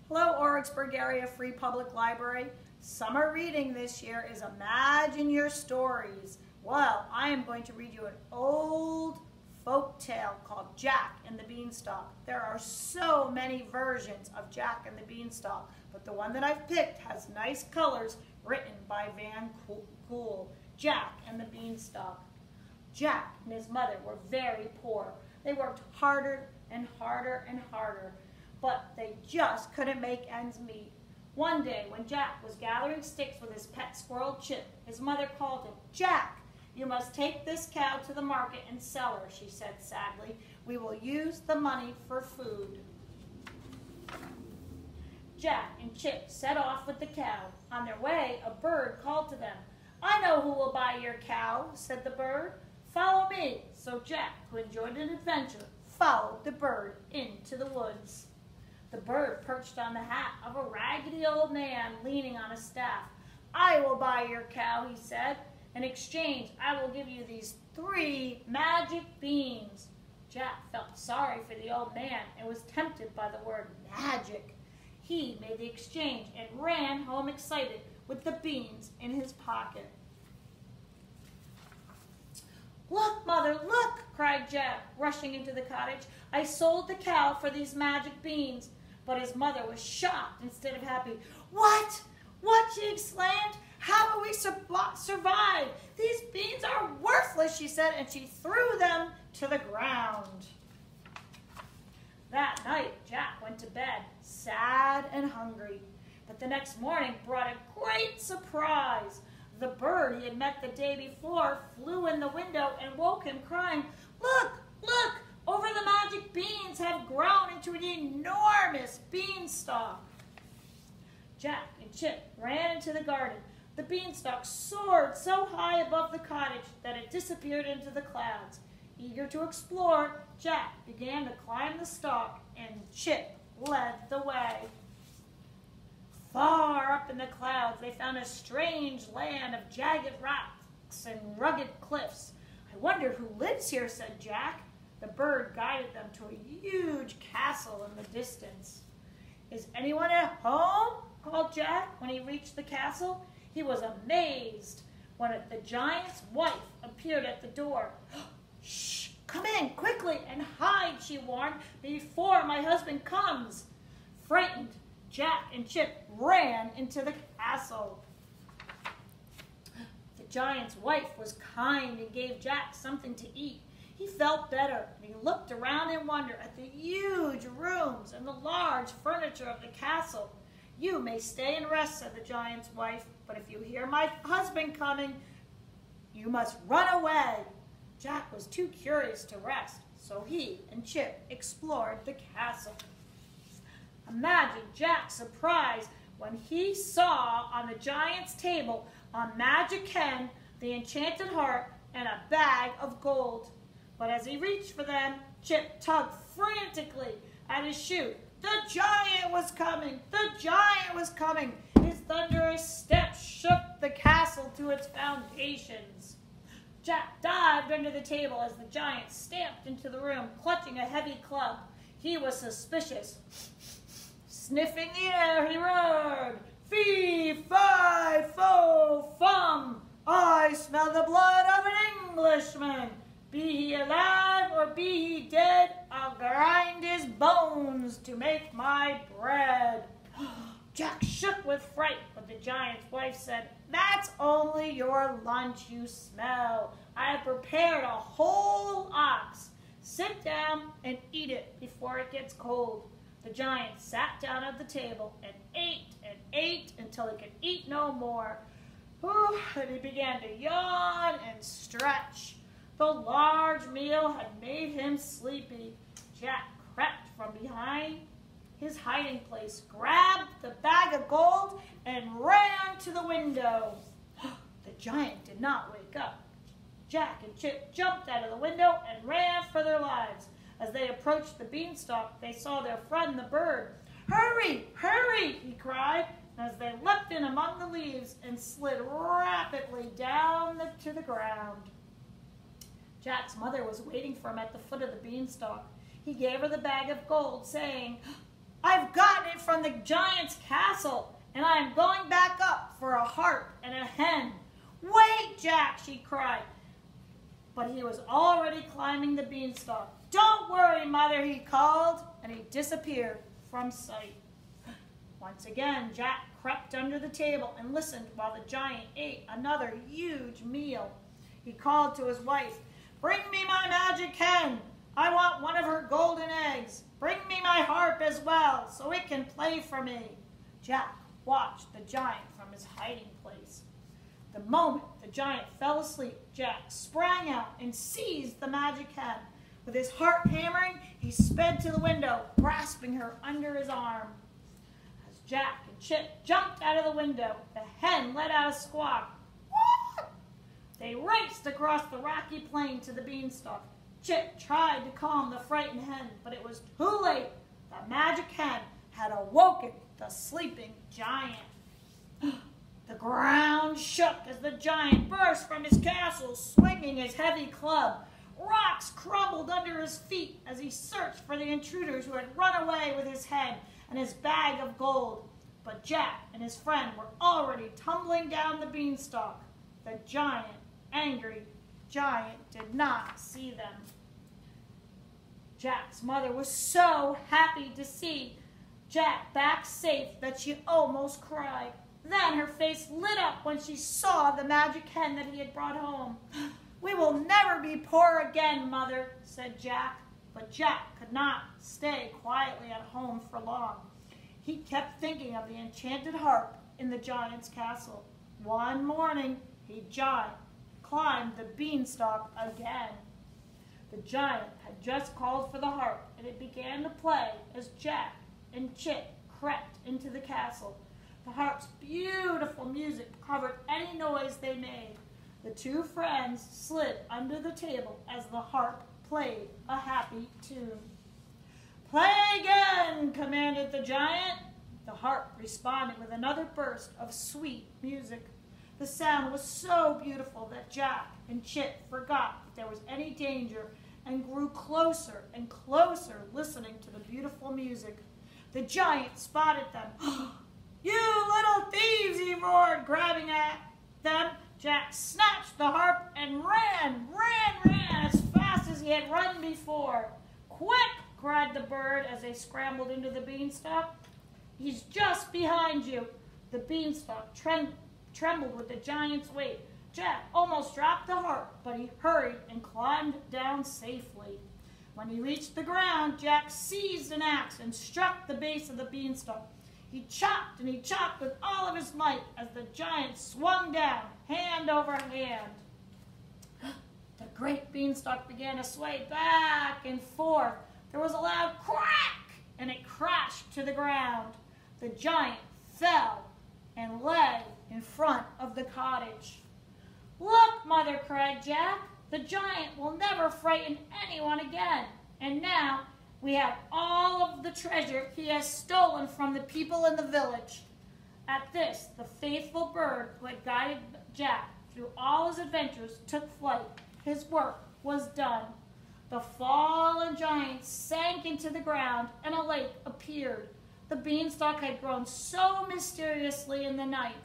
Hello, Oryxburgh Area Free Public Library. Summer reading this year is Imagine Your Stories. Well, I am going to read you an old folk tale called Jack and the Beanstalk. There are so many versions of Jack and the Beanstalk, but the one that I've picked has nice colors written by Van Cool. Jack and the Beanstalk. Jack and his mother were very poor. They worked harder and harder and harder, but they just couldn't make ends meet. One day, when Jack was gathering sticks with his pet squirrel Chip, his mother called him. "Jack, you must take this cow to the market and sell her," she said sadly. "We will use the money for food." Jack and Chip set off with the cow. On their way, a bird called to them. "I know who will buy your cow," said the bird. "Follow me." So Jack, who enjoyed an adventure, followed the bird into the woods. The bird perched on the hat of a raggedy old man leaning on a staff. "I will buy your cow," he said. "In exchange, I will give you these 3 magic beans." Jack felt sorry for the old man and was tempted by the word magic. He made the exchange and ran home excited with the beans in his pocket. "Look, Mother, look!" cried Jack, rushing into the cottage. "I sold the cow for these magic beans." But his mother was shocked instead of happy. "What? What?" she exclaimed. "How will we survive? These beans are worthless," she said, and she threw them to the ground. That night, Jack went to bed, sad and hungry. But the next morning brought a great surprise. The bird he had met the day before flew in the window and woke him, crying, "Look, look! Over the magic beans have grown into an enormous beanstalk." Jack and Chip ran into the garden. The beanstalk soared so high above the cottage that it disappeared into the clouds. Eager to explore, Jack began to climb the stalk, and Chip led the way. Far up in the clouds, they found a strange land of jagged rocks and rugged cliffs. "I wonder who lives here," said Jack. The bird guided them to a huge castle in the distance. "Is anyone at home?" called Jack when he reached the castle. He was amazed when the giant's wife appeared at the door. "Shh! Come in quickly and hide," she warned, "before my husband comes." Frightened, Jack and Chip ran into the castle. The giant's wife was kind and gave Jack something to eat. He felt better, and he looked around in wonder at the huge rooms and the large furniture of the castle. "You may stay and rest," said the giant's wife, "but if you hear my husband coming, you must run away." Jack was too curious to rest, so he and Chip explored the castle. Imagine Jack's surprise when he saw on the giant's table a magic hen, the enchanted heart, and a bag of gold. But as he reached for them, Chip tugged frantically at his shoe. The giant was coming! The giant was coming! His thunderous steps shook the castle to its foundations. Jack dived under the table as the giant stamped into the room, clutching a heavy club. He was suspicious. Sniffing the air, he roared, "Fee, fi, fo, fum! I smell the blood of an Englishman. Be he alive or be he dead, I'll grind his bones to make my bread." Jack shook with fright, but the giant's wife said, "That's only your lunch you smell. I have prepared a whole ox. Sit down and eat it before it gets cold." The giant sat down at the table and ate until he could eat no more. And he began to yawn and stretch. The large meal had made him sleepy. Jack crept from behind his hiding place, grabbed the bag of gold, and ran to the window. The giant did not wake up. Jack and Chip jumped out of the window and ran for their lives. As they approached the beanstalk, they saw their friend the bird. "Hurry, hurry!" he cried, as they leapt in among the leaves and slid rapidly down to the ground. Jack's mother was waiting for him at the foot of the beanstalk. He gave her the bag of gold, saying, I've gotten it from the giant's castle, and I am going back up for a harp and a hen. Wait, Jack, she cried. But he was already climbing the beanstalk. Don't worry, Mother, he called, and he disappeared from sight. Once again, Jack crept under the table and listened while the giant ate another huge meal. He called to his wife, "Bring me my magic hen. I want one of her golden eggs. Bring me my harp as well, so it can play for me." Jack watched the giant from his hiding place. The moment the giant fell asleep, Jack sprang out and seized the magic hen. With his heart hammering, he sped to the window, grasping her under his arm. As Jack and Chip jumped out of the window, the hen let out a squawk. "What?" They raced across the rocky plain to the beanstalk. Chip tried to calm the frightened hen, but it was too late. The magic hen had awoken the sleeping giant. The ground shook as the giant burst from his castle, swinging his heavy club. Rocks crumbled under his feet as he searched for the intruders who had run away with his hen and his bag of gold. But Jack and his friend were already tumbling down the beanstalk. The angry giant, did not see them. Jack's mother was so happy to see Jack back safe that she almost cried. Then her face lit up when she saw the magic hen that he had brought home. "We will never be poor again, Mother," said Jack. But Jack could not stay quietly at home for long. He kept thinking of the enchanted harp in the giant's castle. One morning, he climbed the beanstalk again. The giant had just called for the harp, and it began to play as Jack and Chip crept into the castle. The harp's beautiful music covered any noise they made. The two friends slid under the table as the harp played a happy tune. "Play again," commanded the giant. The harp responded with another burst of sweet music. The sound was so beautiful that Jack and Chip forgot that there was any danger and grew closer and closer, listening to the beautiful music. The giant spotted them. "You little thieves," he roared, grabbing at them. Jack snatched the harp and ran as fast as he had run before. "Quick!" cried the bird as they scrambled into the beanstalk. "He's just behind you." The beanstalk trembled with the giant's weight. Jack almost dropped the harp, but he hurried and climbed down safely. When he reached the ground, Jack seized an axe and struck the base of the beanstalk. He chopped and he chopped with all of his might as the giant swung down, hand over hand. The great beanstalk began to sway back and forth. There was a loud crack, and it crashed to the ground. The giant fell and lay in front of the cottage. "Look, Mother," cried Jack. "The giant will never frighten anyone again. And now we have all of the treasure he has stolen from the people in the village." At this, the faithful bird who had guided Jack through all his adventures took flight. His work was done. The fallen giant sank into the ground, and a lake appeared. The beanstalk had grown so mysteriously in the night.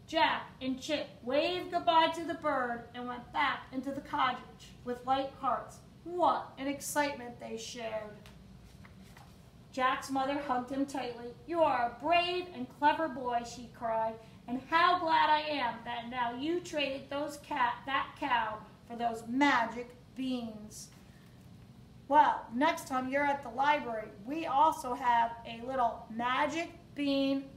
Jack and Chip waved goodbye to the bird and went back into the cottage with light hearts. What an excitement they shared. Jack's mother hugged him tightly. "You are a brave and clever boy," she cried, "and how glad I am that now you traded that cow for those magic beans." Well, next time you're at the library, we also have a little magic bean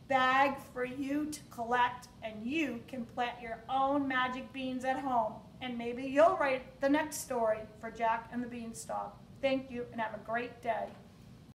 bag for you to collect, and you can plant your own magic beans at home. And maybe you'll write the next story for Jack and the Beanstalk. Thank you, and have a great day.